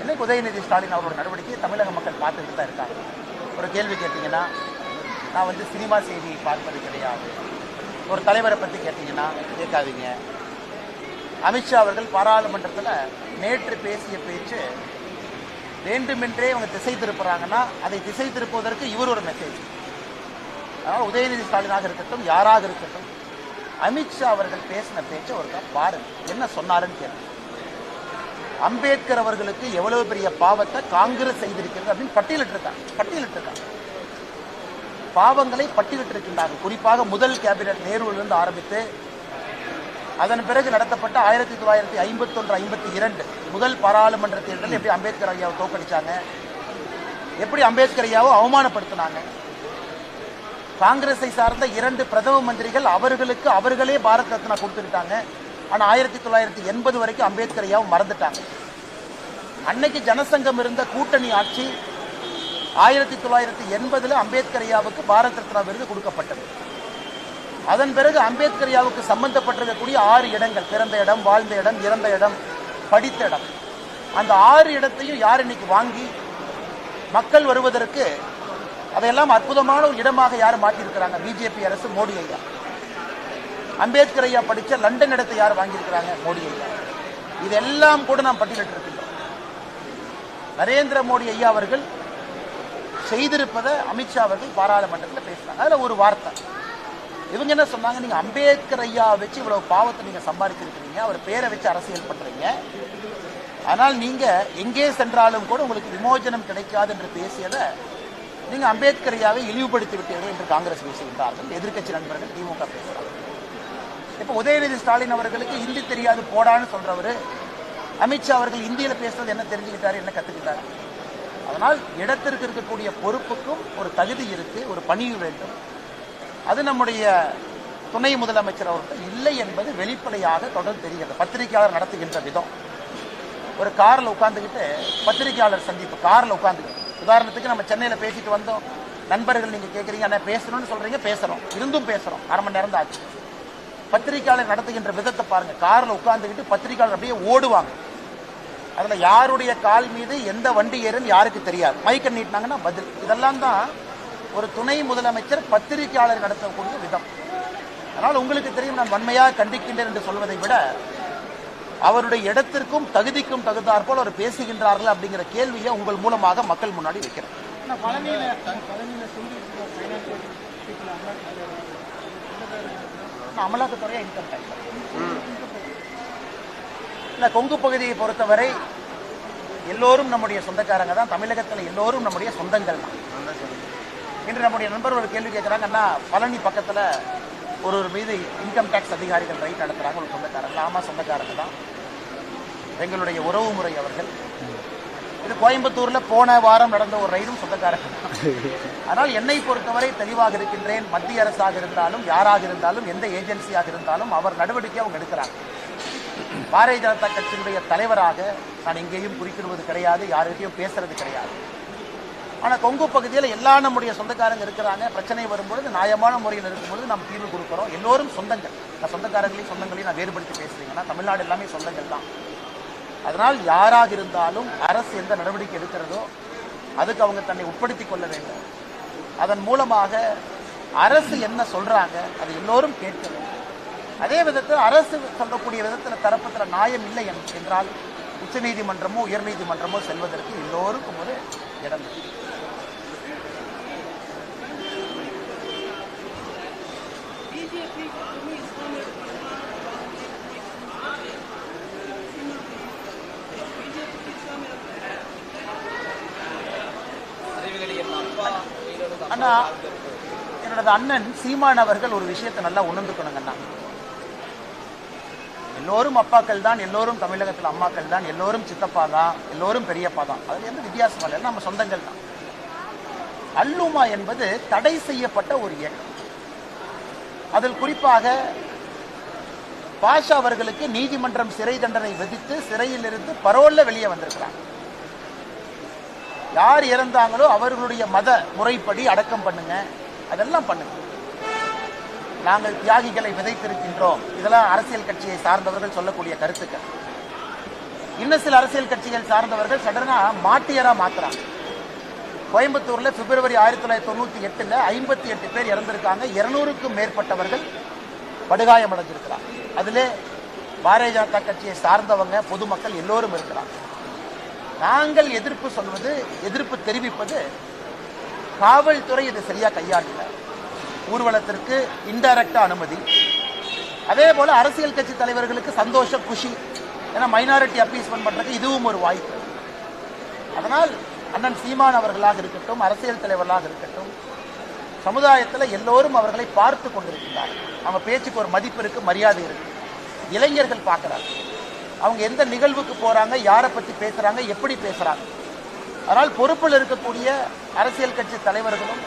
இன்னைக்கு உதயநிதி ஸ்டாலின் அவரோட நடவடிக்கையை தமிழக மக்கள் பார்த்துக்கிட்டு தான் இருக்காங்க. ஒரு கேள்வி கேட்டிங்கன்னா, நான் வந்து சினிமா செய்தியை பார்ப்பது கிடையாது. ஒரு தலைவரை பற்றி கேட்டிங்கன்னா கேட்காதீங்க. அமித்ஷா அவர்கள் பாராளுமன்றத்தில் நேற்று பேசிய பேச்சு வேண்டுமென்றே அவங்க திசை திருப்புறாங்கன்னா அதை திசை திருப்புவதற்கு இவர் ஒரு மெசேஜ். அதனால் உதயநிதி ஸ்டாலினாக இருக்கட்டும், யாராக இருக்கட்டும், அமித்ஷா அவர்கள் பேசின பேச்சை ஒருக்கா பாருங்க, என்ன சொன்னாருன்னு கேட்க. அம்பேத்கர் அவர்களுக்கு எவ்வளவு பெரிய பாவத்தை காங்கிரஸ் செய்திருக்கிறது அப்படின்னு பட்டியலிட்டிருக்காங்க. பாவங்களை பட்டியலிட்டிருக்கின்றார்கள். குறிப்பாக முதல் கேபினட் நேருவிலிருந்து ஆரம்பித்து அதன் பிறகு நடத்தப்பட்ட 1951-52 முதல் பாராளுமன்ற தேர்தலில் எப்படி அம்பேத்கர் ஐயாவை தோக்கடிச்சாங்க, எப்படி அம்பேத்கர் ஐயாவை அவமானப்படுத்தினாங்க. காங்கிரஸை சார்ந்த 2 பிரதம மந்திரிகள் அவர்களுக்கு அவர்களே பாரத் ரத்னா கொடுத்துக்கிட்டாங்க. ஆனால் 1980 வரைக்கும் அம்பேத்கர் ஐயாவை மறந்துட்டாங்க. அன்னைக்கு ஜனசங்கம் இருந்த கூட்டணி ஆட்சி 1980 அம்பேத்கர் ஐயாவுக்கு பாரத் ரத்னா விருது கொடுக்கப்பட்டது. அதன் பிறகு அம்பேத்கர் ஐயாவுக்கு சம்பந்தப்பட்டிருக்கக்கூடிய 6 இடங்கள், பிறந்த இடம், வாழ்ந்த இடம், இறந்த இடம், படித்த இடம், அந்த 6 இடத்தையும் யார் இன்னைக்கு வாங்கி மக்கள் வருவதற்கு அதையெல்லாம் அற்புதமான ஒரு இடமாக யார் மாற்றியிருக்கிறாங்க? பிஜேபி அரசு, மோடி ஐயா. அம்பேத்கர் ஐயா படித்த லண்டன் இடத்தை யார் வாங்கியிருக்கிறாங்க? மோடி ஐயா. இதெல்லாம் கூட நாம் பட்டியலிட்டிருக்கின்றோம். நரேந்திர மோடி ஐயா அவர்கள் செய்திருப்பதை அமித்ஷா அவர்கள் பாராளுமன்றத்தில் பேசினாங்க. அதில் ஒரு வார்த்தை இவங்க என்ன சொன்னாங்க, நீங்க அம்பேத்கர் ஐயா வச்சு இவ்வளவு பாவத்தை நீங்க சம்பாதிச்சிருக்கிறீங்க, அவர் பேரை வச்சு அரசியல் பண்றீங்க, ஆனால் நீங்க எங்கே சென்றாலும் கூட உங்களுக்கு விமோசனம் கிடைக்காது என்று பேசியதை நீங்க அம்பேத்கர் ஐயாவை இழிவுபடுத்தி விட்டீர்கள் என்று காங்கிரஸ் பேசுகின்றார்கள். எதிர்க்கட்சி நண்பர்கள் திமுக பேசுறாங்க. இப்ப உதயநிதி ஸ்டாலின் அவர்களுக்கு ஹிந்தி தெரியாது போடான்னு சொல்றவரு அமித்ஷா அவர்கள் இந்தியில பேசுறது என்ன தெரிஞ்சுக்கிட்டாரு, என்ன கத்துக்கிட்டாரு? அதனால் இடத்திற்கு இருக்கக்கூடிய பொறுப்புக்கும் ஒரு தகுதி இருக்கு, ஒரு பணிவு வேண்டும். அது நம்முடைய துணை முதலமைச்சர் அவர்கள் இல்லை என்பது வெளிப்படையாக தொடர்ந்து தெரிகிறது. பத்திரிகையாளர் நடத்துகின்ற விதம், ஒரு காரில் உட்காந்துக்கிட்டு பத்திரிகையாளர் சந்திப்பு, காரில் உட்காந்துக்கிட்டு, உதாரணத்துக்கு நம்ம சென்னையில் பேசிட்டு வந்தோம், நண்பர்கள் நீங்கள் கேட்குறீங்க என்ன பேசணும்னு சொல்கிறீங்க, பேசுகிறோம், இருந்தும் பேசுகிறோம், 1/2 மணி நேரம் தான் ஆச்சு. பத்திரிகையாளர் நடத்துகின்ற விதத்தை பாருங்க, காரில் உட்காந்துக்கிட்டு பத்திரிகையாளர் அப்படியே ஓடுவாங்க. அதில் யாருடைய கால் மீது எந்த வண்டி ஏறுன்னு யாருக்கு தெரியாது, மைக்கை நீட்டினாங்கன்னா பதில். இதெல்லாம் தான் ஒரு துணை முதலமைச்சர் பத்திரிகையாளர் நடத்தக்கூடிய விதம். அதனால் உங்களுக்கு தெரியும், நான் வன்மையாக கண்டிக்கின்றேன் என்று சொல்வதை விட அவருடைய இடத்திற்கும் தகுதிக்கும் தகுந்தாற்போல் அவர் பேசுகின்றார்கள் அப்படிங்கிற கேள்வியை உங்கள் மூலமாக மக்கள் முன்னாடி வைக்கிறேன். அமலாக்கத்துறையா இன்கம் டேக்ஸ் இந்த கொங்கு பகுதியை பொறுத்தவரை எல்லோரும் நம்முடைய சொந்தக்காரங்க தான். தமிழகத்தில் எல்லோரும் நம்முடைய சொந்தங்கள் தான். இன்று நம்முடைய நண்பர் ஒரு கேள்வி கேட்குறாங்கன்னா, பழனி பக்கத்தில் ஒரு மீது இன்கம் டேக்ஸ் அதிகாரிகள் ரைட் நடத்துகிறாங்க, ஒரு சொந்தக்காரங்க. ஆமாம், சொந்தக்காரங்க தான், எங்களுடைய உறவு முறை அவர்கள். இது கோயம்புத்தூரில் போன வாரம் நடந்த ஒரு ரைடும் சொந்தக்காரங்க தான். ஆனால் என்னை பொறுத்தவரை தெளிவாக இருக்கின்றேன். மத்திய அரசாக இருந்தாலும், யாராக இருந்தாலும், எந்த ஏஜென்சியாக இருந்தாலும் அவர் நடவடிக்கை அவங்க எடுக்கிறாங்க. பாரதிய ஜனதா கட்சியினுடைய தலைவராக நான் எங்கேயும் குறிப்பிடுவது கிடையாது, யாருக்கிட்டையும் பேசுறது கிடையாது. ஆனால் கொங்கு பகுதியில் எல்லா நம்முடைய சொந்தக்காரங்க இருக்கிறாங்க. பிரச்சனை வரும்பொழுது நியாயமான முறையில் இருக்கும்பொழுது நாம் தீர்வு கொடுக்குறோம். எல்லோரும் சொந்தங்கள். நான் சொந்தக்காரங்களையும் சொந்தங்களையும் நான் வேறுபடுத்தி பேசுறீங்கன்னா தமிழ்நாடு எல்லாமே சொந்தங்கள் தான். அதனால் யாராக இருந்தாலும் அரசு எந்த நடவடிக்கை எடுக்கிறதோ அதுக்கு அவங்க தன்னை உட்படுத்திக் கொள்ள வேண்டும். அதன் மூலமாக அரசு என்ன சொல்றாங்க அது எல்லோரும் கேட்க வேண்டும். அதே விதத்தில் அரசு சொல்லக்கூடிய விதத்தில் தரப்பத்தில் நியாயம் இல்லை என்றால் உச்சநீதிமன்றமோ உயர்நீதிமன்றமோ செல்வதற்கு எல்லோருக்கும் ஒரு இடம் இருக்கு. அண்ணா, என்னோட அண்ணன் சீமான் அவர்கள் ஒரு விஷயத்தை நல்லா உணர்ந்துக்கணுங்கண்ணா. எல்லோரும் அப்பாக்கள் தான், எல்லோரும் தமிழகத்தில் அம்மாக்கள் தான், எல்லோரும் சித்தப்பா தான், எல்லோரும் பெரியப்பா தான். அதில் எந்த வித்தியாசம் இல்லை, நம்ம சொந்தங்கள் தான். அல்லுமா என்பது தடை செய்யப்பட்ட ஒரு இயக்கம். அதில் குறிப்பாக பாஷா அவர்களுக்கு நீதிமன்றம் சிறை தண்டனை விதித்து சிறையில் இருந்து பரோல்ல வெளியே வந்திருக்கிறாங்க. யார் இறந்தாங்களோ அவர்களுடைய மத முறைப்படி அடக்கம் பண்ணுங்க, அதெல்லாம் பண்ணுங்க. நாங்கள் தியாகிகளை விதைத்திருக்கின்றோம், இதெல்லாம் அரசியல் கட்சியை சார்ந்தவர்கள் சொல்லக்கூடிய கருத்துக்கள். இன்னும் சில அரசியல் கட்சிகள் சார்ந்தவர்கள் சடனா மாட்டியரா மாத்துறாங்க. கோயம்புத்தூர்ல பிப்ரவரி 1998 58 பேர் இறந்திருக்காங்க. 200க்கும் மேற்பட்டவர்கள் படுகாயம் அடைஞ்சிருக்கிறாங்க. அதிலே பாரதிய ஜனதா கட்சியை சார்ந்தவங்க பொதுமக்கள் எல்லோரும் இருக்கிறாங்க. நாங்கள் எதிர்ப்பு சொல்வது, எதிர்ப்பு தெரிவிப்பது, காவல்துறை இதை சரியா கையாளல. ஊர்வலத்திற்கு இன்டைரக்டா அனுமதி, அதே போல அரசியல் கட்சி தலைவர்களுக்கு சந்தோஷம், குஷி, ஏன்னா மைனாரிட்டி அப்பீஸ்மெண்ட் பண்றதுக்கு இதுவும் ஒரு வாய்ப்பு. அதனால் அண்ணன் சீமான் அவர்களாக இருக்கட்டும், அரசியல் தலைவர்களாக இருக்கட்டும், சமுதாயத்தில் எல்லோரும் அவர்களை பார்த்து கொண்டிருக்கிறார்கள். அவங்க பேச்சுக்கு ஒரு மதிப்பு இருக்கு, மரியாதை இருக்கு. இளைஞர்கள் பார்க்கிறாங்க, அவங்க எந்த நிகழ்வுக்கு போறாங்க, யாரை பத்தி பேசுறாங்க, எப்படி பேசுறாங்க. அதனால் பொறுப்பில் இருக்கக்கூடிய அரசியல் கட்சி தலைவர்களும்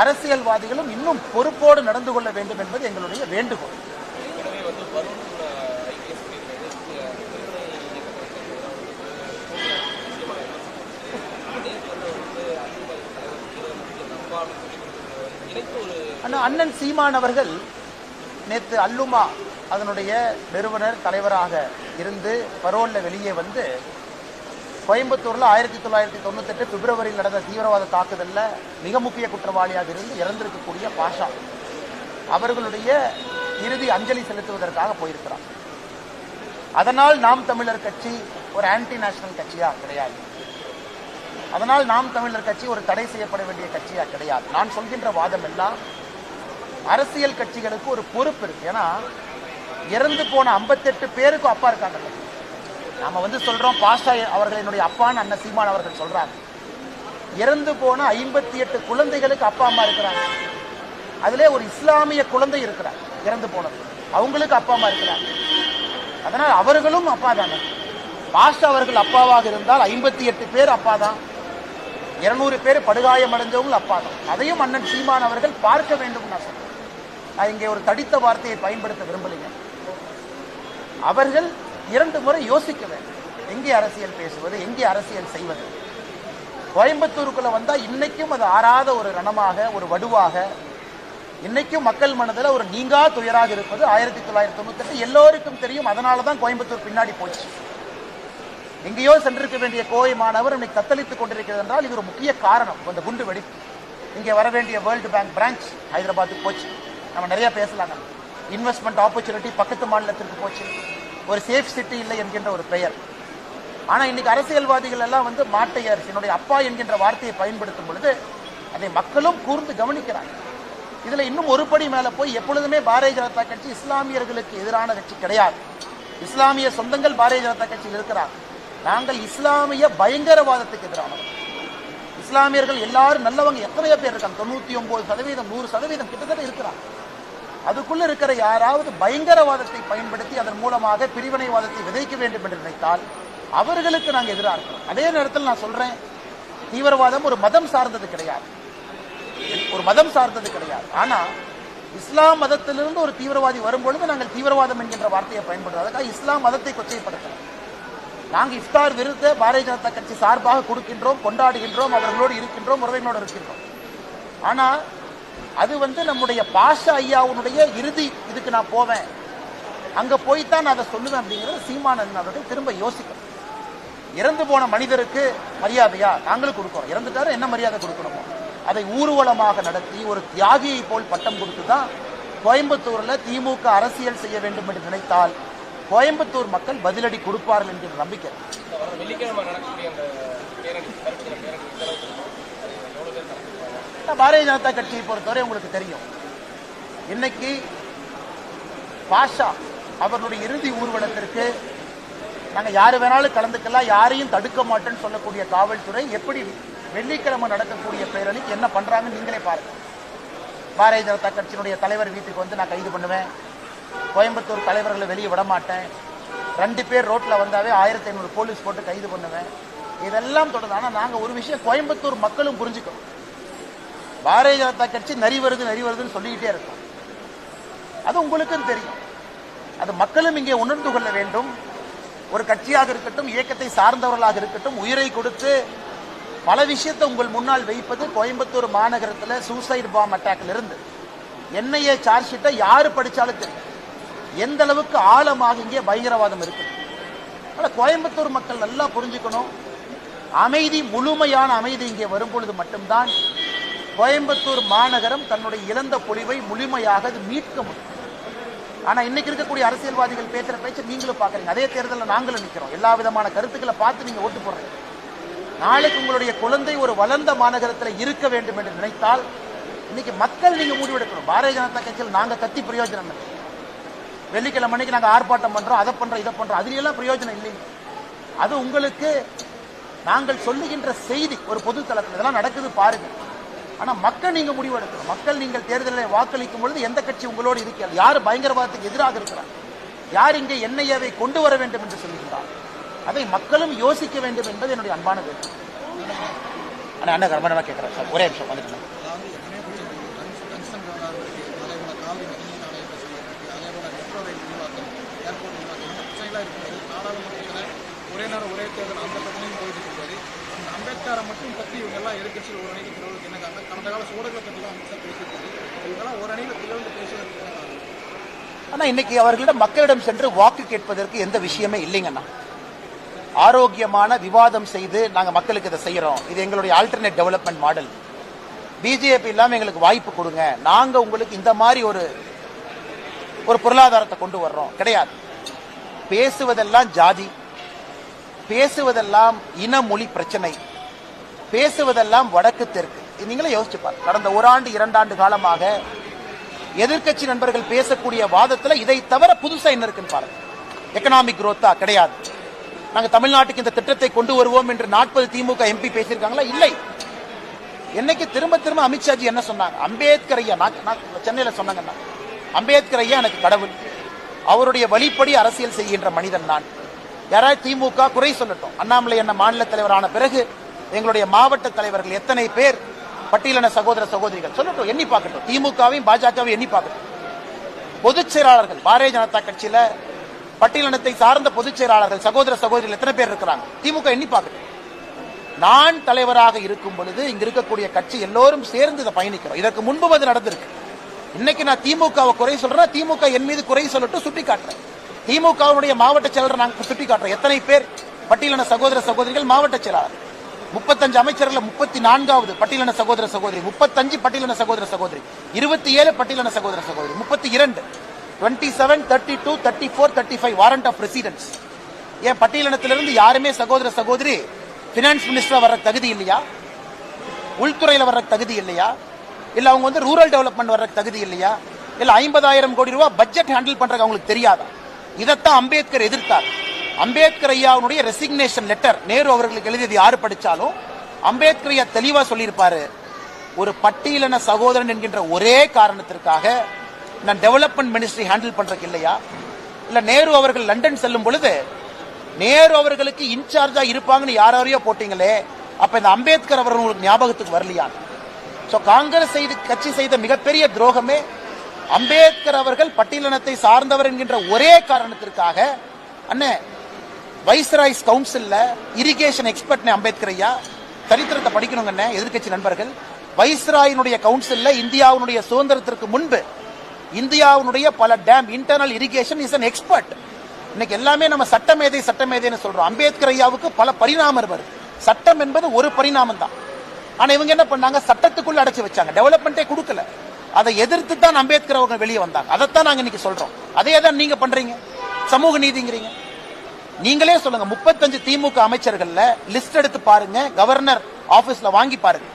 அரசியல்வாதிகளும் இன்னும் பொறுப்போடு நடந்து கொள்ள வேண்டும் என்பது எங்களுடைய வேண்டுகோள். அண்ணன் சீமான் அவர்கள் நேற்று அல்லுமா அதனுடைய நிறுவனர் தலைவராக இருந்து பரோல்ல வெளியே வந்து கோயம்புத்தூர்ல 1998 பிப்ரவரியில் நடந்த தீவிரவாத தாக்குதல்ல மிக முக்கிய குற்றவாளியாக இருந்து இறந்திருக்கக்கூடிய பாஷா அவர்களுடைய இறுதி அஞ்சலி செலுத்துவதற்காக போயிருக்கிறார். அதனால் நாம் தமிழர் கட்சி ஒரு ஆன்டி நேஷனல் கட்சியா கிடையாது. அதனால் நாம் தமிழர் கட்சி ஒரு தடை செய்யப்பட வேண்டிய கட்சியா கிடையாது. நான் சொல்கின்ற வாதம் எல்லாம் அரசியல் கட்சிகளுக்கு ஒரு பொறுப்பு இருக்கு. ஏன்னா இறந்து போன 58 பேருக்கு அப்பா இருக்காங்க. நாம சொல்றோம் பாஷா அவர்களினுடைய அப்பான்னு அண்ணன் சீமான் அவர்கள் சொல்றாங்க. இறந்து போன 58 குழந்தைகளுக்கு அப்பா அம்மா இருக்கிறாங்க. அதிலே ஒரு இஸ்லாமிய குழந்தை இருக்கிறார் இறந்து போனது, அவங்களுக்கு அப்பா அம்மா இருக்கிறாங்க. அதனால் அவர்களும் அப்பா தானே. பாஷா அவர்கள் அப்பாவாக இருந்தால் 58 பேர் அப்பா தான், 200 பேர் படுகாயம் அடைஞ்சவங்க அப்பா தான். அதையும் அண்ணன் சீமான் அவர்கள் பார்க்க வேண்டும். நான் சொல்றேன், நான் இங்கே ஒரு தடித்த வார்த்தையை பயன்படுத்த விரும்பலைங்க. அவர்கள் 2 முறை யோசிக்க வேண்டும், எங்கே அரசியல் பேசுவது, எங்கே அரசியல் செய்வது. கோயம்புத்தூருக்குள்ள வந்தா இன்னைக்கும் அது ஆறாத ஒரு ரணமாக, ஒரு வடுவாக, இன்னைக்கும் மக்கள் மனதில் ஒரு நீங்கா துயராக இருப்பது 1998 எல்லோருக்கும் தெரியும். அதனாலதான் கோயம்புத்தூர் பின்னாடி போச்சு. எங்கேயோ சென்றிருக்க வேண்டிய கோவை மாணவர் இன்னைக்கு தத்தளித்துக் கொண்டிருக்கிறது என்றால் இது ஒரு முக்கிய காரணம். அந்த குண்டு வெடிப்பு இங்கே வர வேண்டிய வேர்ல்டு பேங்க் பிரான்ச் ஹைதராபாத்துக்கு போச்சு. நம்ம நிறைய பேசலாங்க. இன்வெஸ்ட்மெண்ட் ஆப்பர்ச்சுனிட்டி பக்கத்து மாநிலத்திற்கு போச்சு. ஒரு சேஃப் சிட்டி இல்லை என்கின்ற ஒரு பெயர். ஆனா இன்னைக்கு அரசியல்வாதிகள் எல்லாம் மாட்டையர் என்னுடைய அப்பா என்கின்ற வார்த்தையை பயன்படுத்தும் பொழுது அதை மக்களும் கூர்ந்து கவனிக்கிறாங்க. இதுல இன்னும் ஒரு படி மேல போய் எப்பொழுதுமே பாரதிய ஜனதா கட்சி இஸ்லாமியர்களுக்கு எதிரான கட்சி கிடையாது. இஸ்லாமிய சொந்தங்கள் பாரதிய ஜனதா கட்சியில் இருக்கிறாங்க. நாங்கள் இஸ்லாமிய பயங்கரவாதத்துக்கு எதிரானவர்கள். இஸ்லாமியர்கள் எல்லாரும் நல்லவங்க எத்தனையோ பேர் இருக்காங்க, 99%, 100% கிட்டத்தட்ட இருக்கிறாங்க. அதுக்குள்ள இருக்கிற யாராவது பயங்கரவாதத்தை பயன்படுத்தி அதன் மூலமாக பிரிவினைவாதத்தை விதைக்க வேண்டும் என்று நினைத்தால் அவர்களுக்கு நாங்கள் எதிராக இருக்கிறோம். அதே நேரத்தில் நான் சொல்றேன், தீவிரவாதம் ஒரு மதம் சார்ந்தது கிடையாது, ஒரு மதம் சார்ந்தது கிடையாது. ஆனா இஸ்லாம் மதத்திலிருந்து ஒரு தீவிரவாதி வரும்பொழுது நாங்கள் தீவிரவாதம் என்கின்ற வார்த்தையை பயன்படுத்தும். அதுக்காக இஸ்லாம் மதத்தை கொச்சைப்படுத்தலாம். நாங்கள் இஃப்தார் விருதை பாரதிய ஜனதா கட்சி சார்பாக கொடுக்கின்றோம், கொண்டாடுகின்றோம், அவர்களோடு இருக்கின்றோம், உறவினோடு இருக்கின்றோம். ஆனா அது நம்முடைய பாஷா ஐயாவுடைய இறுதி இதுக்கு நான் போவேன், அங்க போய்தான் நான் அதை சொல்லுவேன் அப்படிங்கிறது சீமானன் அவர்கள் திரும்ப யோசிக்கணும். இறந்து போன மனிதருக்கு மரியாதையா நாங்களும் கொடுக்கிறோம். இறந்துட்டாரு, என்ன மரியாதை கொடுக்கணுமோ அதை ஊர்வலமாக நடத்தி ஒரு தியாகியை போல் பட்டம் கொடுத்துதான் கோயம்புத்தூர்ல திமுக அரசியல் செய்ய வேண்டும் என்று நினைத்தால் கோயம்புத்தூர் மக்கள் பதிலடி கொடுப்பார்கள் என்கிற நம்பிக்கை. பாரதிய ஜனதா கட்சியை பொறுத்தவரை உங்களுக்கு தெரியும், இன்னைக்கு பாஷா அவர்களுடைய இறுதி ஊர்வலத்திற்கு நாங்க யாரு வேணாலும் கலந்துக்கலாம், யாரையும் தடுக்க மாட்டேன்னு சொல்லக்கூடிய காவல்துறை எப்படி வெள்ளிக்கிழமை நடக்கக்கூடிய பேரணிக்கு என்ன பண்றாங்கன்னு நீங்களே பாருங்க. பாரதிய ஜனதா கட்சியினுடைய தலைவர் வீட்டுக்கு நான் கைது பண்ணுவேன், கோயம்புத்தூர் தலைவர்களை வெளியே விட மாட்டேன், 2 பேர் ரோட்ல வந்தாவே 1500 போலீஸ் போட்டு கைது பண்ணுவேன், இதெல்லாம் தொடர்ந்து. ஆனா நாங்க ஒரு விஷயம் கோயம்புத்தூர் மக்களும் புரிஞ்சுக்கணும், பாரதிய ஜனதா கட்சி நரி வருதுன்னு சொல்லிக்கிட்டே இருக்கும். அது உங்களுக்கும் தெரியும், அது மக்களும் இங்கே உணர்ந்து கொள்ள வேண்டும். ஒரு கட்சியாக இருக்கட்டும், இயக்கத்தை சார்ந்தவர்களாக இருக்கட்டும், உயிரை கொடுத்து பல விஷயத்தை உங்கள் முன்னால் வைப்பது. கோயம்புத்தூர் மாநகரத்தில் சூசைட் பாம் அட்டாக்ல இருந்து என்ஐஏ சார்ஜ் ஷீட்டை யாரு படிச்சாலும் தெரியும் எந்த அளவுக்கு ஆழமாக இங்கே பயங்கரவாதம் இருக்கு. ஆனால் கோயம்புத்தூர் மக்கள் நல்லா புரிஞ்சுக்கணும், அமைதி, முழுமையான அமைதி இங்கே வரும்பொழுது மட்டும்தான் கோயம்புத்தூர் மாநகரம் தன்னுடைய இழந்த பொலிவை முழுமையாக அது மீட்க முடியும். ஆனா இன்னைக்கு இருக்கக்கூடிய அரசியல்வாதிகள் பேசுற பேச்சு நீங்களும் பாக்குறீங்க. அதே தேர்தலில் நாங்களும் நிற்கிறோம். எல்லா விதமான கருத்துக்களை பார்த்து நீங்க ஓட்டு போடுறீங்க. நாளைக்கு உங்களுடைய குழந்தை ஒரு வளர்ந்த மாநகரத்தில் இருக்க வேண்டும் என்று நினைத்தால் இன்னைக்கு மக்கள் நீங்க முடிவெடுக்கணும். பாரதிய ஜனதா கட்சியில் நாங்க கத்தி பிரயோஜனம் இல்லை. வெள்ளிக்கிழமை அன்னைக்கு நாங்க ஆர்ப்பாட்டம் பண்றோம், அதை பண்றோம், இதை பண்றோம், அதுல எல்லாம் பிரயோஜனம் இல்லைங்க. அது உங்களுக்கு நாங்கள் சொல்லுகின்ற செய்தி ஒரு பொது தளத்தில் இதெல்லாம் நடக்குது பாருங்க. ஆனா மக்கள் நீங்க முடிவெடுக்கணும். மக்கள் நீங்கள் தேர்தலில் வாக்களிக்கும் பொழுது எந்த கட்சி உங்களோடு இருக்கிறது, யார் பயங்கரவாதத்துக்கு எதிராக இருக்கிறார், யார் இங்கே என்ஐஏவை கொண்டு வர வேண்டும் என்று சொல்லுகிறார், அதை மக்களும் யோசிக்க வேண்டும் என்பது என்னுடைய அன்பான வேட்கை. அண்ணா கர்மனமா கேட்கிறேன் சார், ஒரே நிமிஷம் வந்துட்டு. ஒரே நேரம் ஒரே தேர்தல் அந்த பிரச்சனையும் போயிட்டு இருக்காரு. இந்த அம்பேத்கரை மட்டும் பற்றி இவங்க எல்லாம் எதிர்கட்சியில் ஒரு அணிக்கு பிறகு என்ன காரணம், கடந்த கால சூழலை பற்றி தான் அமித்ஷா பேசியிருக்காரு. இவங்கெல்லாம் ஒரு அணியில் பிளவுந்து பேசுவதற்கு. ஆனா இன்னைக்கு அவர்களிடம் மக்களிடம் சென்று வாக்கு கேட்பதற்கு எந்த விஷயமே இல்லைங்கண்ணா. ஆரோக்கியமான விவாதம் செய்து நாங்க மக்களுக்கு இதை செய்யறோம், இது எங்களுடைய ஆல்டர்னேட் டெவலப்மெண்ட் மாடல், பிஜேபி இல்லாம எங்களுக்கு வாய்ப்பு கொடுங்க, நாங்க உங்களுக்கு இந்த மாதிரி ஒரு பொருளாதாரத்தை கொண்டு வர்றோம் கிடையாது. பேசுவதெல்லாம் ஜாதி, பேசுவதெல்லாம் இன மொழி பிரச்சனை, பேசுவதெல்லாம் வடக்கு தெற்கு. நீங்களே யோசிச்சு பாருங்க, கடந்த ஓராண்டு 2 ஆண்டு காலமாக எதிர்கட்சி நண்பர்கள் பேசக்கூடிய வாதத்தில் இதை தவிர புதுசா என்ன இருக்குன்னு பாருங்க. எக்கனாமிக் குரோத்தா கிடையாது. நாங்க தமிழ்நாட்டுக்கு இந்த திட்டத்தை கொண்டு வருவோம் என்று 40 திமுக எம்பி பேசியிருக்காங்களா? இல்லை. என்னைக்கு திரும்ப திரும்ப அமித்ஷாஜி என்ன சொன்னாங்க, அம்பேத்கர் ஐயா, நான் சென்னையில சொன்னாங்கன்னா, அம்பேத்கர் ஐயா எனக்கு கடவுள், அவருடைய வழிப்படி அரசியல் செய்கின்ற மனிதன் நான். யாராவது திமுக குறை சொல்லட்டும், அண்ணாமலை என்ன மாநில தலைவரான பிறகு எங்களுடைய மாவட்ட தலைவர்கள் எத்தனை பேர் பட்டியலின சகோதர சகோதரிகள் சொல்லட்டும், எண்ணி பார்க்கட்டும். திமுகவையும் பாஜகவையும் எண்ணி பார்க்கட்டும். பொதுச் செயலாளர்கள் பாரதிய ஜனதா கட்சியில பட்டியலினத்தை சார்ந்த பொதுச் செயலாளர்கள் சகோதர சகோதரிகள் எத்தனை பேர் இருக்கிறாங்க, திமுக எண்ணி பார்க்கட்டும். நான் தலைவராக இருக்கும் பொழுது இங்க இருக்கக்கூடிய கட்சி எல்லோரும் சேர்ந்து இதை பயணிக்கிறோம். இதற்கு முன்பு அது நடந்திருக்கு. இன்னைக்கு நான் திமுகவை குறை சொல்றேன், திமுக என் மீது குறை சொல்லட்டும், சுட்டி காட்டுறேன். திமுகவுடைய மாவட்ட செயலாளர் நாங்கள் சுட்டி காட்டுறோம். எத்தனை பேர் பட்டியலின சகோதர சகோதரிகள் மாவட்ட செயலாளர், 35 அமைச்சர்கள், 34வது பட்டியலின சகோதர சகோதரி, 35 பட்டியலின சகோதர சகோதரி, 27 பட்டியலின சகோதர சகோதரி, 32, 27, 32, 34, 35 வாரண்ட் ஆஃப் ரெசிடென்ஸ். ஏன் பட்டியலினத்திலிருந்து யாருமே சகோதர சகோதரி பினான்ஸ் மினிஸ்டரா வர்ற தகுதி இல்லையா, உள்துறையில வர்ற தகுதி இல்லையா, இல்ல அவங்க ரூரல் டெவலப்மெண்ட் வர்ற தகுதி இல்லையா, இல்ல 50,000 கோடி ரூபாய் பட்ஜெட் ஹேண்டில் பண்றது அவங்களுக்கு தெரியாதா? இதைத்தான் அம்பேத்கர் எதிர்த்தார். அம்பேத்கர் ஐயாவுடைய ரெசிக்னேஷன் லெட்டர் நேரு அவர்களுக்கு எழுதியது யாரு படிச்சாலும் அம்பேத்கர் ஐயா தெளிவா சொல்லியிருப்பாரு, ஒரு பட்டியலின சகோதரன் என்கின்ற ஒரே காரணத்திற்காக நான் டெவலப்மெண்ட் மினிஸ்ட்ரி ஹேண்டில் பண்றதுக்கு இல்லையா? இல்ல நேரு அவர்கள் லண்டன் செல்லும் பொழுது நேரு அவர்களுக்கு இன்சார்ஜா இருப்பாங்கன்னு யாரையோ போட்டீங்களே, அப்ப இந்த அம்பேத்கர் அவர்கள் உங்களுக்கு ஞாபகத்துக்கு வரலையா? சோ காங்கிரஸ் கட்சி செய்த மிகப்பெரிய துரோகமே அம்பேத்கர் அவர்கள் பட்டியலினத்தை சார்ந்தவர் என்கின்ற ஒரே காரணத்திற்காக அண்ணே வைஸ்ராய்ஸ் கவுன்சில்ல இரிகேஷன் எக்ஸ்பர்ட் அம்பேத்கர் ஐயா, சரித்திரத்தை படிக்கணுங்க அண்ணே எதிர்கட்சி நண்பர்கள். வைஸ்ராயினுடைய கவுன்சில்ல இந்தியாவுடைய சுதந்திரத்திற்கு முன்பு இந்தியாவுடைய பல dam internal irrigation is an expert. இன்னைக்கு எல்லாமே நம்ம சட்டமேதைன்னு சொல்றோம். அம்பேத்கர் ஐயாவுக்கு பல பரிணாமம் வருது. சட்டம் என்பது ஒரு பரிணாமம் தான். ஆனா இவங்க என்ன பண்ணாங்க, சட்டத்துக்குள்ள அடைச்சு வச்சாங்க, டெவலப்மெண்டே கொடுக்கல. அதை எதிர்த்து தான் அம்பேத்கர் அவங்க வெளியே வந்தாங்க. அதைத்தான் நாங்க இன்னைக்கு சொல்றோம். அதே தான் நீங்க பண்றீங்க, சமூக நீதிங்கிறீங்க. நீங்களே சொல்லுங்க, 35 திமுக அமைச்சர்கள்ல லிஸ்ட் எடுத்து பாருங்க, கவர்னர் ஆபீஸ்ல வாங்கி பாருங்க,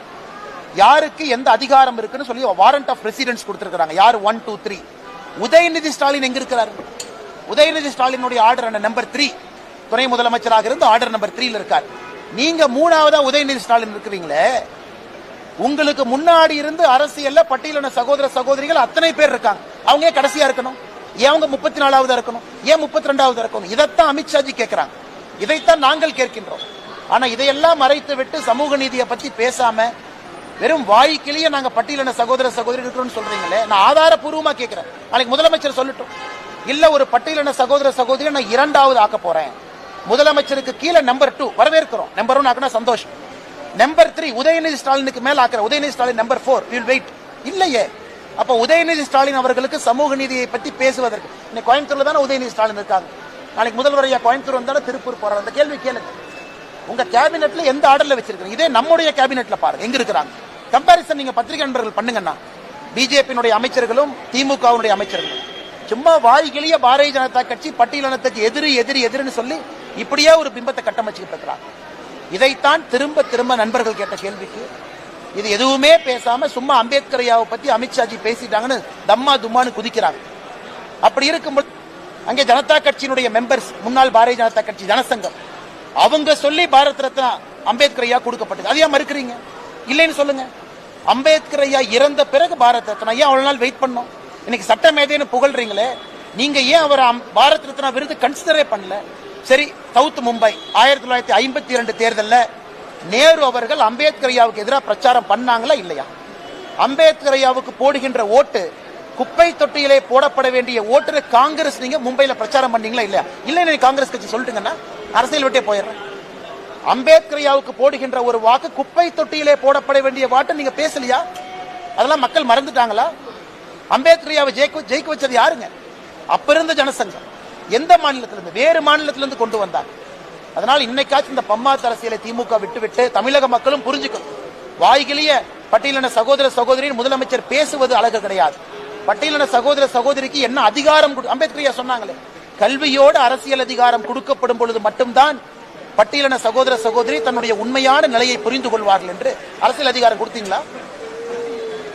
யாருக்கு எந்த அதிகாரம் இருக்குன்னு சொல்லி வாரண்ட் ஆஃப் ரெசிடென்ஸ் கொடுத்திருக்காங்க. யாரு 1, 2, 3. உதயநிதி ஸ்டாலின் எங்க இருக்கிறாரு? உதயநிதி ஸ்டாலினுடைய ஆர்டர் நம்பர் 3, துணை முதலமைச்சராக இருந்து ஆர்டர் நம்பர் 3 இருக்காரு. நீங்க 3ஆவதா உதயநிதி ஸ்டாலின் இருக்கிறீங்களே, உங்களுக்கு முன்னாடி இருந்து அரசியல்ல பட்டியலின சகோதர சகோதரிகள் அத்தனை பேர் இருக்காங்க. அவங்க கடைசியா இருக்கணும்? ஏன் அவங்க 34ஆவதா இருக்கணும்? ஏன் 32ஆவதா இருக்கணும்? இதைத்தான் அமித்ஷாஜி கேட்கிறாங்க, இதைத்தான் நாங்கள் கேட்கின்றோம். ஆனா இதையெல்லாம் மறைத்து விட்டு சமூக நீதியை பத்தி பேசாம வெறும் வாய்க்கிலேயே நாங்க பட்டியலின சகோதர சகோதரி இருக்கிறோம்னு சொல்றீங்களே, நான் ஆதாரப்பூர்வமா கேட்கிறேன். நாளைக்கு முதலமைச்சர் சொல்லட்டும், இல்ல ஒரு பட்டியலின சகோதர சகோதரி நான் 2ஆவது ஆக்க போறேன், முதலமைச்சருக்கு கீழே நம்பர் 2 வரவேற்கிறோம், நம்பர் 1 ஆக்கினா சந்தோஷம், நம்பர் 3 உதயநிதி ஸ்டாலினுக்கு மேல ஆக்கிற, Udhayanidhi Stalin number 4 will wait. இல்லையே, அப்ப உதயநிதி ஸ்டாலின் அவர்களுக்கு சமூக நீதியை பத்தி பேசுவதற்கு இன்னைக்கு கோயம்புத்தூர்ல தானே உதயநிதி ஸ்டாலின் இருக்காங்க. நாளைக்கு முதல்வர் ஐயா கோயம்புத்தூர் வந்தாலும் திருப்பூர் போறாரு. அந்த கேள்வி கேளுங்க. உங்க கேபினெட்ல எந்த ஆர்டர்ல வச்சிருக்கீங்க? இதே நம்முடைய கேபினெட்ல பாருங்க எங்க இருக்கிறாங்க. கம்பாரிசன் நீங்க பத்திரிகை நண்பர்கள் பண்ணுங்கன்னா, பிஜேபியினுடைய அமைச்சர்களும் திமுகவுடைய அமைச்சர்களும் சும்மா வாய்கிளிய பாரதிய ஜனதா கட்சி பட்டியலினத்துக்கு எதிரி எதிரி எதிரின்னு சொல்லி இப்படியே ஒரு பிம்பத்தை கட்டமைச்சுக்கிட்டு இருக்கிறாங்க. இதைத்தான் திரும்ப திரும்ப நண்பர்கள் கேட்ட கேள்விக்கு இது எதுவுமே பேசாம சும்மா அம்பேத்கர் ஐயாவை பத்தி அமித்ஷாஜி பேசிட்டாங்கன்னு தம்மா தும்மான்னு குதிக்கிறாங்க. அப்படி இருக்கும்போது அங்கே ஜனதா கட்சியினுடைய மெம்பர்ஸ், முன்னாள் பாரதிய ஜனதா கட்சி ஜனசங்கம், அவங்க சொல்லி பாரத் ரத்னா அம்பேத்கர் ஐயா கொடுக்கப்பட்டது. அதையா மறுக்கிறீங்க? இல்லைன்னு சொல்லுங்க. அம்பேத்கர் ஐயா இறந்த பிறகு பாரத் ரத்னா ஐயா அவ்வளவு நாள் வெயிட் பண்ணோம். இன்னைக்கு சட்ட மேதைன்னு புகழ்றீங்களே, நீங்க ஏன் அவர் பாரத் ரத்னா விருது கன்சிடரே பண்ணல? சரி, சவுத் மும்பை 1952 தேர்தலில் நேரு அவர்கள் அம்பேத்கர் ஐயாவுக்கு எதிராக பிரச்சாரம் பண்ணாங்களா இல்லையா? அம்பேத்கர் ஐயாவுக்கு போடுகின்ற ஓட்டு குப்பை தொட்டியிலே போடப்பட வேண்டிய ஓட்டு காங்கிரஸ் நீங்க மும்பையில பிரச்சாரம் பண்ணீங்களா இல்லையா? இல்ல காங்கிரஸ் கட்சி சொல்லிட்டுங்கன்னா அரசியல் விட்டே போயிடுறேன். அம்பேத்கர் ஐயாவுக்கு போடுகின்ற ஒரு வாக்கு குப்பை தொட்டியிலே போடப்பட வேண்டிய வாட்டு நீங்க பேசலையா? அதெல்லாம் மக்கள் மறந்துட்டாங்களா? அம்பேத்கர் ஐயாவை ஜெயிக்க வச்சது யாருங்க? அப்ப இருந்த ஜனசங்கம். எந்த மாநிலத்திலிருந்து? வேறு மாநிலத்திலிருந்து கொண்டு வந்தாங்க. அதனால் இன்னைக்காச்சும் இந்த பம்மாத்து அரசியலை திமுக விட்டுவிட்டு தமிழக மக்களும் புரிஞ்சுக்கணும். வாய்கிளிய பட்டியலின சகோதர சகோதரின் முதலமைச்சர் பேசுவது அழகு கிடையாது. பட்டியலின சகோதர சகோதரிக்கு என்ன அதிகாரம்? அம்பேத்கர் சொன்னாங்களே, கல்வியோடு அரசியல் அதிகாரம் கொடுக்கப்படும் பொழுது மட்டும்தான் பட்டியலின சகோதர சகோதரி தன்னுடைய உண்மையான நிலையை புரிந்து கொள்வார்கள் என்று அரசியல் அதிகாரம் கொடுத்தீங்களா?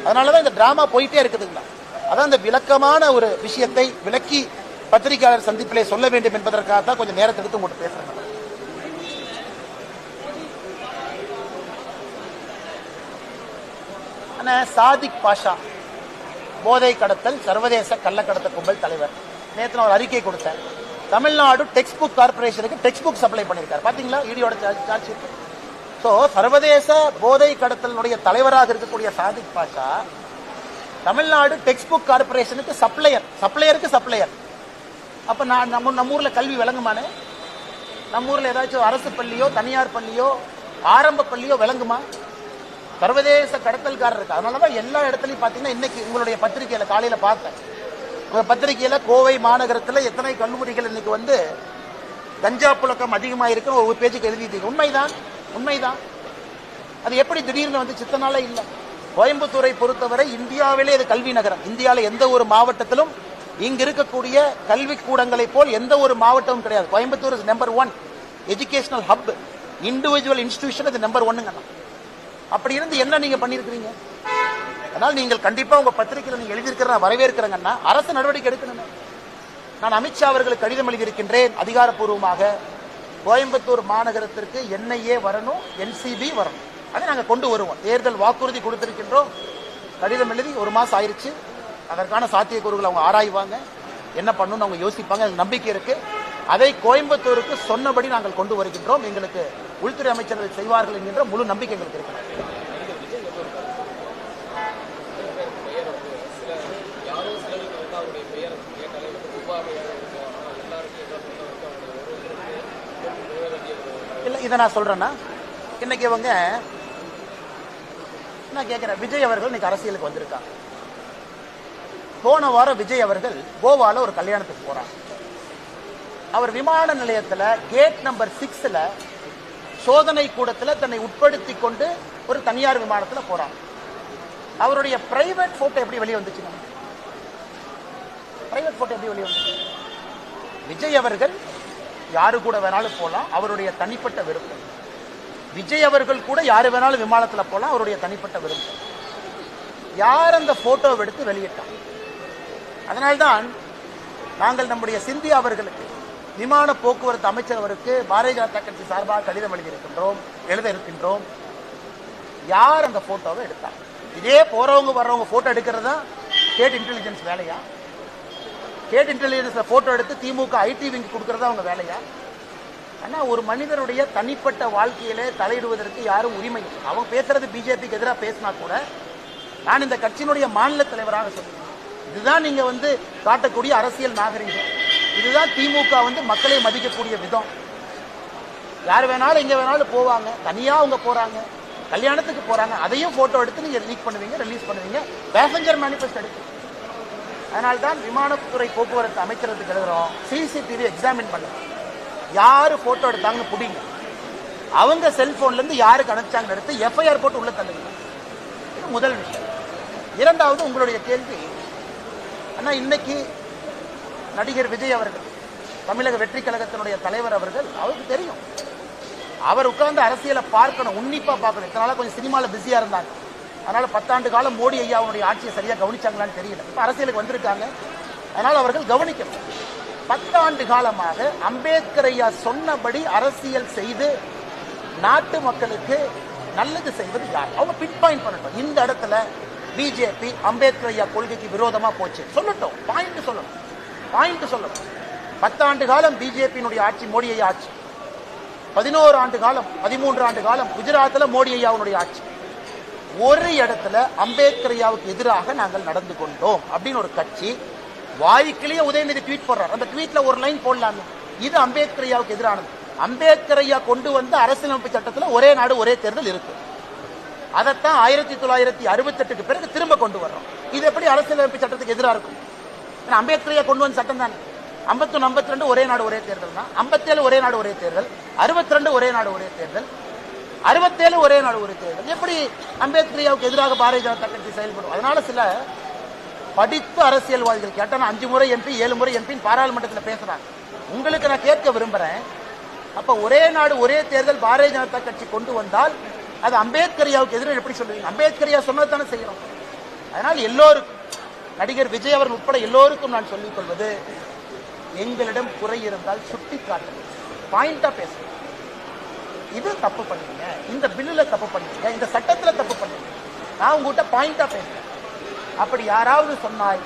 அதனாலதான் இந்த டிராமா போயிட்டே இருக்குதுங்களா? அதான் இந்த விளக்கமான ஒரு விஷயத்தை விளக்கி பத்திரிகையாளர் சந்திப்பிலே சொல்ல வேண்டும் என்பதற்காக தான் கொஞ்சம் நேரத்தை எடுத்து உங்கள்கிட்ட பேசுறேன். சாதிக் பாஷா போதை கடத்தல் சர்வதேச கள்ளக்கடத்த கும்பல் தலைவர். நேற்று நான் ஒரு அறிக்கை கொடுத்தேன். தமிழ்நாடு டெக்ஸ்ட் புக் கார்பரேஷனுக்கு டெக்ஸ்ட் புக் சப்ளை பண்ணியிருக்காரு. பாத்தீங்களா ஈடியோட சார்ஜ்? சோ சர்வதேச போதை கடத்தலுடைய தலைவராக இருக்கக்கூடிய சாதிக் பாஷா தமிழ்நாடு டெக்ஸ்ட் புக் கார்பரேஷனுக்கு சப்ளையருக்கு சப்ளையர். அப்ப நான் நம்ம ஊர்ல கல்வி விளங்குமானே? நம்ம ஊர்ல ஏதாச்சும் அரசு பள்ளியோ தனியார் பள்ளியோ ஆரம்ப பள்ளியோ விளங்குமா? சர்வதேச கடத்தல்காரர் இருக்கு. அதனாலதான் எல்லா இடத்துலயும் பாத்தீங்கன்னா, இன்னைக்கு உங்களுடைய பத்திரிகையில காலையில பார்த்தேன், உங்க பத்திரிகையில கோவை மாநகரத்துல எத்தனை கல்லூரிகள் இன்னைக்கு வந்து கஞ்சா புழக்கம் அதிகமா இருக்குன்னு ஒரு பேஜுக்கு எழுதிட்டீங்க. உண்மைதான். அது எப்படி திடீர்னு வந்து சித்தனால இல்ல. கோயம்புத்தூரை பொறுத்தவரை இந்தியாவிலே இது கல்வி நகரம். இந்தியாவில எந்த ஒரு மாவட்டத்திலும் இங்க இருக்கக்கூடிய கல்வி கூடங்களை போல் எந்த ஒரு மாவட்டமும் கிடையாது. Coimbatore is number 1 educational hub. Individual institution இது நம்பர் 1ங்க. அப்படி இருந்து என்ன நீங்க பண்ணிருக்கீங்க? அதனால் நீங்கள் கண்டிப்பா உங்க பத்திரிகையில் நீங்க எழுதியிருக்கிற வரவேற்கிறங்கன்னா அரசு நடவடிக்கை எடுக்கணும். நான் அமித்ஷா அவர்களுக்கு கடிதம் எழுதியிருக்கின்றேன் அதிகாரப்பூர்வமாக. கோயம்புத்தூர் மாநகரத்திற்கு NIA வரணும், NCB வரணும். அதை நாங்க கொண்டு வருவோம். தேர்தல் வாக்குறுதி கொடுத்திருக்கின்றோம். கடிதம் எழுதி 1 மாசம் ஆயிருச்சு. அதற்கான சாத்தியக்கூறுகள் அவங்க ஆராய்வாங்க, என்ன பண்ணணும்னு அவங்க யோசிப்பாங்க. எனக்கு நம்பிக்கை இருக்கு. அதை கோயம்புத்தூருக்கு சொன்னபடி நாங்கள் கொண்டு வருகின்றோம். எங்களுக்கு உள்துறை அமைச்சர்கள் செய்வார்கள் என்கின்ற முழு நம்பிக்கை எங்களுக்கு இருக்கிறது. இல்ல இதை நான் சொல்றேன்னா, இன்னைக்கு இவங்க நான் கேட்கிறேன், விஜய் அவர்கள் இன்னைக்கு அரசியலுக்கு வந்திருக்காங்க. போன வாரம் விஜய் அவர்கள் கோவால ஒரு கல்யாணத்துக்கு போறாங்க. அவர் விமான நிலையத்துல கேட் நம்பர் 6ல சோதனை கூடத்துல தன்னை உட்படுத்தி கொண்டு ஒரு தனியார் விமானத்துல போறாங்க. அவருடைய பிரைவேட் போட்டோ எப்படி வெளியே வந்துச்சு? பிரைவேட் போட்டோ எப்படி வெளியே வந்துச்சு? விஜய் அவர்கள் யாரு கூட வேணாலும் போலாம், அவருடைய தனிப்பட்ட விருப்பம். விஜய் அவர்கள் கூட யாரு வேணாலும் விமானத்துல போலாம், அவருடைய தனிப்பட்ட விருப்பம். யார் அந்த போட்டோவை எடுத்து வெளியிட்டாங்க? அதனால்தான் நாங்கள் நம்முடைய சிந்தியா அவர்களுக்கு, விமான போக்குவரத்து அமைச்சர் அவருக்கு பாரதிய ஜனதா கட்சி சார்பாக கடிதம் எழுத இருக்கின்றோம். யார் அந்த போட்டோவை எடுத்தாங்க? இதே போறவங்க வர்றவங்க போட்டோ எடுக்கிறது தான் ஸ்டேட் இன்டெலிஜென்ஸ் வேலையா? ஸ்டேட் இன்டெலிஜென்ஸ்ல போட்டோ எடுத்து திமுக ஐடி விங்கு கொடுக்கறதா அவங்க வேலையா? ஆனா ஒரு மனிதனுடைய தனிப்பட்ட வாழ்க்கையிலே தலையிடுவதற்கு யாரும் உரிமை இல்லை. அவங்க பேசுறது பிஜேபிக்கு எதிராக பேசினா கூட நான் இந்த கட்சியினுடைய மாநில தலைவராக சொல்றேன். இதுதான் நீங்க வந்து காட்டக்கூடிய அரசியல் நாகரிகம். இதுதான் திமுக வந்து மக்களை மதிக்கக்கூடிய விதம். யார் வேணாலும் எங்க வேணாலும் போவாங்க, தனியா அவங்க போறாங்க, கல்யாணத்துக்கு போறாங்க, அதையும் போட்டோ எடுத்து நீங்க லீக் பண்ணுவீங்க, ரிலீஸ் பண்ணுவீங்க, பேசஞ்சர் மேனிஃபெஸ்டோ எடுத்து. அதனால்தான் விமானத்துறை போக்குவரத்து அமைச்சரத்துக்கு எழுதுறோம், சிசிடிவி எக்ஸாமின் பண்ணுங்க, யாரு போட்டோ எடுத்தாங்கன்னு புடிங்க, அவங்க செல்போன்ல இருந்து யாருக்கு அனுப்பிச்சாங்க எடுத்து எஃப்ஐஆர் போட்டு உள்ள தள்ளுங்க. இது முதல் விஷயம். இரண்டாவது, உங்களுடைய கேள்வி, அண்ணா இன்னைக்கு நடிகர் விஜய் அவர்கள், தமிழக வெற்றி கழகத்தினுடைய தலைவர் அவர்கள், அவருக்கு தெரியும், அவர் உட்கார்ந்து அரசியலை பார்க்கணும், உன்னிப்பா பார்க்கணும். இதனால கொஞ்சம் சினிமாவில் பிஸியா இருந்தாங்க, அதனால 10 ஆண்டு காலம் மோடி ஐயாவுடைய ஆட்சியை சரியா கவனிச்சாங்களான்னு தெரியல. இப்ப அரசியலுக்கு வந்திருக்காங்க, அதனால அவர்கள் கவனிக்கணும். 10 ஆண்டு காலமாக அம்பேத்கர் ஐயா சொன்னபடி அரசியல் செய்து நாட்டு மக்களுக்கு நல்லது செய்வது யார்? அவங்க பின் பாயிண்ட் பண்ணட்டும். இந்த இடத்துல பிஜேபி அம்பேத்கர் ஐயா கொள்கைக்கு விரோதமா போச்சு சொல்லட்டும், பாயிண்ட் சொல்லணும், பாயிண்ட் சொல்லணும். 10 ஆண்டு காலம் பிஜேபியினுடைய ஆட்சி, மோடி ஐயா ஆட்சி. 11 ஆண்டு காலம், 13 ஆண்டு காலம் குஜராத்தில் மோடி ஐயாவுடைய ஆட்சி. ஒரு இடத்துல அம்பேத்கர் ஐயாவுக்கு எதிராக நாங்கள் நடந்து கொண்டோம் அப்படின்னு ஒரு கட்சி வாய்க்கிலேயே உதயநிதி ட்வீட் போடுறார். அந்த ட்வீட்ல ஒரு லைன் போடலாமே, இது அம்பேத்கர் ஐயாவுக்கு எதிரானது. அம்பேத்கர் ஐயா கொண்டு வந்த அரசியலமைப்பு சட்டத்தில் ஒரே நாடு ஒரே தேர்தல் இருக்கு. அதைத்தான் 1968க்கு பிறகு திரும்ப கொண்டு வர்றோம். இது எப்படி அரசியலமைப்பு சட்டத்துக்கு எதிராக இருக்கும்? அம்பேத்கர் ஐயா கொண்டு வந்த சட்டம் தானே. 51, 52 ஒரே நாடு ஒரே தேர்தல் தான். 57 ஒரே நாடு ஒரே தேர்தல். 62 ஒரே நாடு ஒரே தேர்தல். 67 ஒரே நாடு ஒரே தேர்தல். எப்படி அம்பேத்கர் ஐயாவுக்கு எதிராக பாரதிய ஜனதா கட்சி செயல்படும்? அதனால சில படித்த அரசியல்வாதிகள் கேட்டா 5 முறை எம்பி 7 முறை எம்பி பாராளுமன்றத்தில் பேசுறாங்க. உங்களுக்கு நான் கேட்க விரும்புறேன், அப்ப ஒரே நாடு ஒரே தேர்தல் பாரதிய ஜனதா கட்சி கொண்டு வந்தால் அது அம்பேத்கர் ஐயாவுக்கு எதிராக எப்படி சொல்லுவீங்க? அம்பேத்கர் ஐயா சொன்னது தானே செய்யணும். அதனால் எல்லோருக்கும், நடிகர் விஜய் அவர்கள் உட்பட எல்லோருக்கும் நான் சொல்லிக் கொள்வது, எங்களிடம் குறை இருந்தால் சுட்டி காட்டுங்க, பாயிண்டா பேசுங்க. இது தப்பு பண்ணீங்க, இந்த பில்லுல தப்பு பண்ணீங்க, இந்த சட்டத்துல தப்பு பண்ணீங்க, நான் உங்ககிட்ட பாயிண்டா பேசுறேன். அப்படி யாராவது சொன்னால்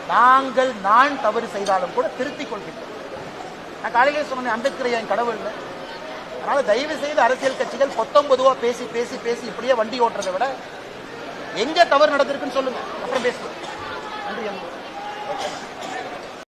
நான் தவறு செய்தாலும் கூட திருத்திக் கொள்கிறேன். நான் காலையிலே சொன்னேன், அம்பேத்கர் ஐயா என் கடவுள் இல்லை. அதனால தயவு செய்து அரசியல் கட்சிகள் 19 பேசி பேசி பேசி இப்படியே வண்டி ஓட்டுறதை விட எங்க தவறு நடந்திருக்குன்னு சொல்லுங்க, அப்புறம் பேசுவோம். நன்றி.